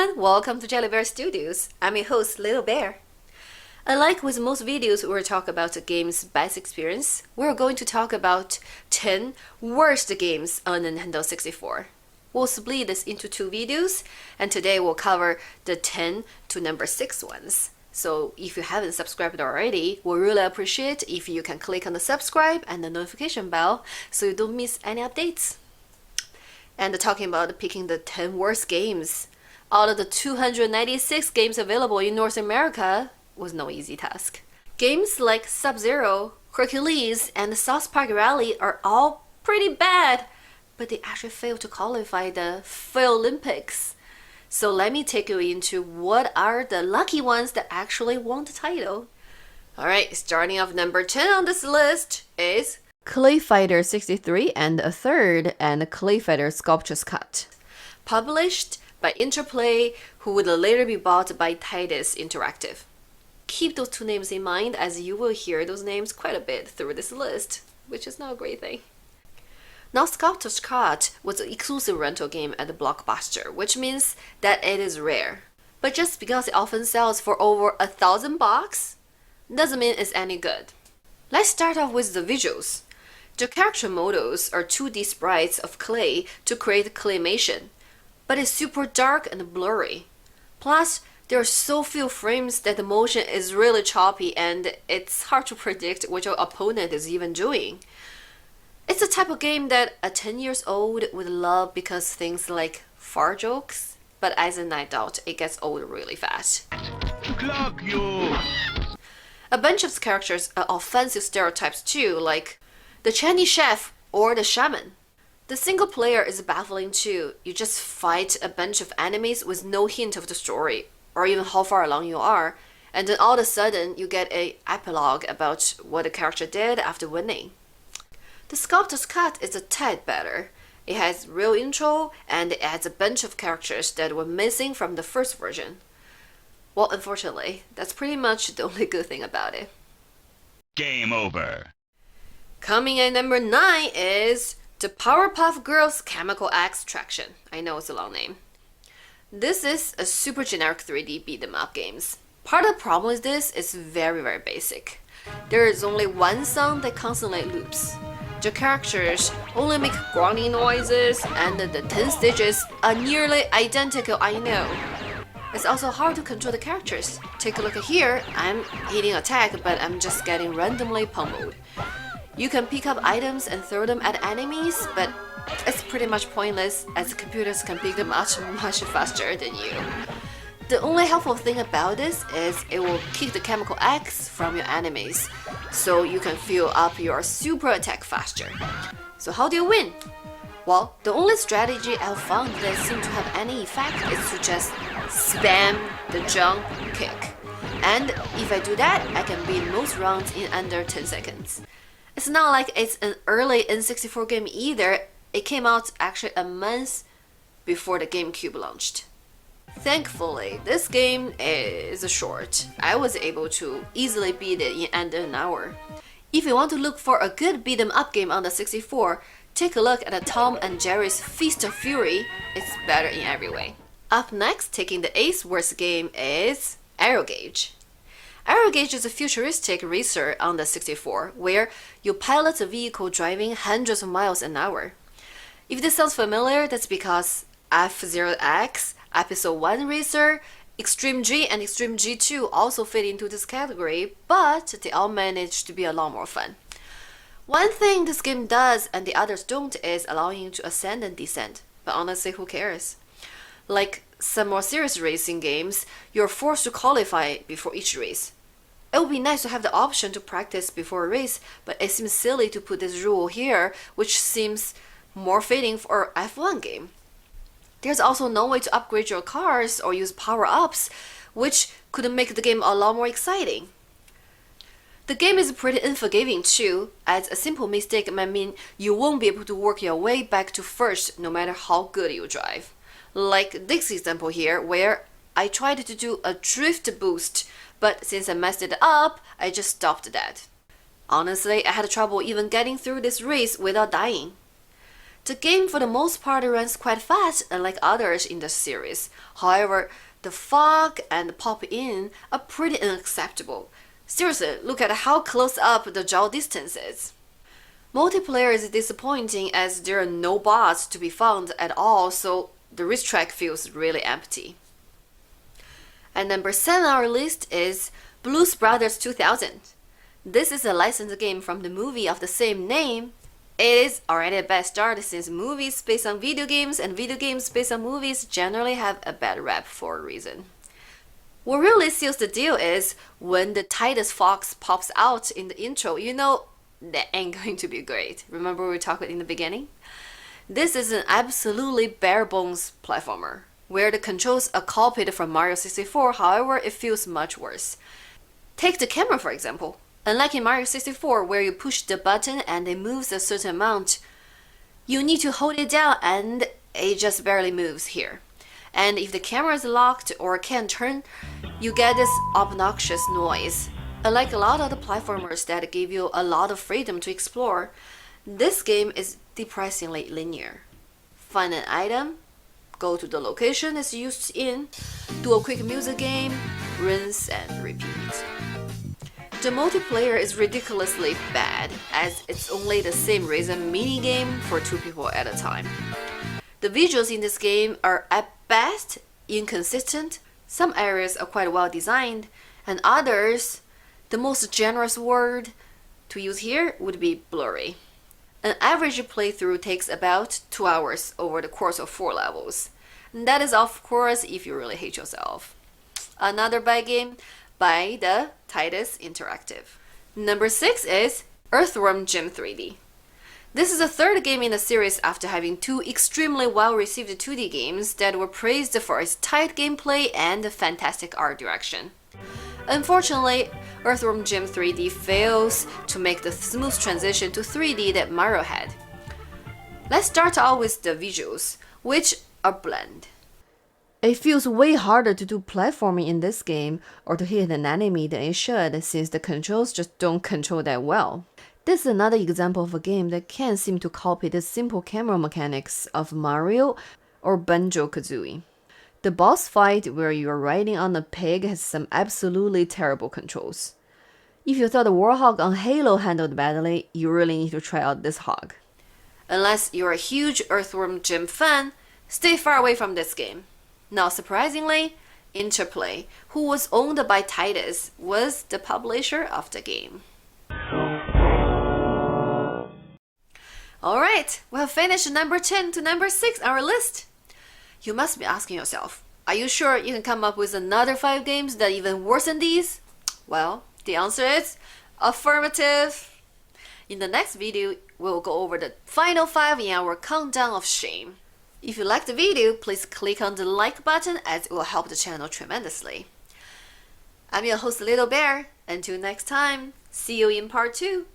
everyone, welcome to Jelly Bear Studios. I'm your host, Little Bear. Unlike with most videos where we talk about a game's best experience, we're going to talk about 10 worst games on Nintendo 64. We'll split this into 2 videos, and today we'll cover the 10 to number 6 ones. So if you haven't subscribed already, we'll really appreciate if you can click on the subscribe and the notification bell so you don't miss any updates. And talking about picking the 10 worst games, out of the 296 games available in North America was no easy task. Games like Sub-Zero, Hercules, and South Park Rally are all pretty bad, but they actually failed to qualify the Fail Olympics. So let me take you into what are the lucky ones that actually won the title. Alright, starting off number 10 on this list is Clayfighter 63 and a third, and Clayfighter Sculptor's Cut. Published by Interplay, who would later be bought by Titus Interactive. Keep those 2 names in mind as you will hear those names quite a bit through this list, which is not a great thing. Now, Sculptor's Cut was an exclusive rental game at the Blockbuster, which means that it is rare. But just because it often sells for over $1,000 doesn't mean it's any good. Let's start off with the visuals. The character models are 2D sprites of clay to create claymation, but it's super dark and blurry. Plus, there are so few frames that the motion is really choppy and it's hard to predict what your opponent is even doing. It's the type of game that a 10 years old would love because things like fart jokes, but as an adult, it gets old really fast. Clock you! A bunch of characters are offensive stereotypes too, like the Chinese chef or the shaman. The single player is baffling too. You just fight a bunch of enemies with no hint of the story, or even how far along you are, and then all of a sudden you get an epilogue about what the character did after winning. The Sculptor's Cut is a tad better. It has real intro, and it adds a bunch of characters that were missing from the first version. Well, unfortunately, that's pretty much the only good thing about it. Game over. Coming at number 9 is the Powerpuff Girls Chemical Extraction. I know it's a long name. This is a super generic 3D beat 'em up games. Part of the problem with this is very basic. There is only one song that constantly loops. The characters only make grunting noises, and the 10 stages are nearly identical, I know. It's also hard to control the characters. Take a look at here, I'm hitting attack, but I'm just getting randomly pummeled. You can pick up items and throw them at enemies, but it's pretty much pointless as computers can pick them much faster than you. The only helpful thing about this is it will kick the chemical X from your enemies, so you can fill up your super attack faster. So how do you win? Well, the only strategy I've found that seems to have any effect is to just spam the jump kick. And if I do that, I can beat most rounds in under 10 seconds. It's not like it's an early N64 game either. It came out actually a month before the GameCube launched. Thankfully, this game is short. I was able to easily beat it in under an hour. If you want to look for a good beat 'em up game on the 64, take a look at the Tom and Jerry's Feast of Fury. It's better in every way. Up next, taking the 8th worst game is Aerogauge. Aerogauge is a futuristic racer on the 64, where you pilot a vehicle driving hundreds of miles an hour. If this sounds familiar, that's because F-Zero X, Episode 1 Racer, Extreme G, and Extreme G2 also fit into this category, but they all manage to be a lot more fun. One thing this game does and the others don't is allowing you to ascend and descend, but honestly, who cares? Like some more serious racing games, you're forced to qualify before each race. It would be nice to have the option to practice before a race, but it seems silly to put this rule here, which seems more fitting for an F1 game. There's also no way to upgrade your cars or use power-ups, which could make the game a lot more exciting. The game is pretty unforgiving too, as a simple mistake might mean you won't be able to work your way back to first no matter how good you drive. Like this example here, where I tried to do a drift boost, but since I messed it up, I just stopped that. Honestly, I had trouble even getting through this race without dying. The game for the most part runs quite fast, unlike others in the series. However, the fog and pop-in are pretty unacceptable. Seriously, look at how close up the jaw distance is. Multiplayer is disappointing as there are no bots to be found at all, so the racetrack feels really empty. And number 7 on our list is Blues Brothers 2000. This is a licensed game from the movie of the same name. It is already a bad start since movies based on video games and video games based on movies generally have a bad rap for a reason. What really seals the deal is when the Titus Fox pops out in the intro, you know that ain't going to be great. Remember we talked in the beginning? This is an absolutely bare bones platformer, where the controls are copied from Mario 64, however it feels much worse. Take the camera for example. Unlike in Mario 64 where you push the button and it moves a certain amount, you need to hold it down and it just barely moves here. And if the camera is locked or can't turn, you get this obnoxious noise. Unlike a lot of the platformers that give you a lot of freedom to explore, this game is depressingly linear. Find an item, go to the location it's used in, do a quick music game, rinse and repeat. The multiplayer is ridiculously bad, as it's only the same rhythm minigame for 2 people at a time. The visuals in this game are at best inconsistent, some areas are quite well designed, and others, the most generous word to use here would be blurry. An average playthrough takes about 2 hours over the course of 4 levels. And that is of course if you really hate yourself. Another bad game by the Titus Interactive. Number 6 is Earthworm Jim 3D. This is the third game in the series after having 2 extremely well-received 2D games that were praised for its tight gameplay and fantastic art direction. Unfortunately, Earthworm Jim 3D fails to make the smooth transition to 3D that Mario had. Let's start out with the visuals, which are bland. It feels way harder to do platforming in this game or to hit an enemy than it should since the controls just don't control that well. This is another example of a game that can't seem to copy the simple camera mechanics of Mario or Banjo-Kazooie. The boss fight where you're riding on a pig has some absolutely terrible controls. If you thought the Warhog on Halo handled badly, you really need to try out this hog. Unless you're a huge Earthworm Jim fan, stay far away from this game. Not surprisingly, Interplay, who was owned by Titus, was the publisher of the game. Alright, we have finished number 10 to number 6 on our list. You must be asking yourself, are you sure you can come up with another 5 games that are even worse than these? Well, the answer is affirmative. In the next video, we'll go over the final 5 in our countdown of shame. If you liked the video, please click on the like button as it will help the channel tremendously. I'm your host Little Bear. Until next time, see you in part 2.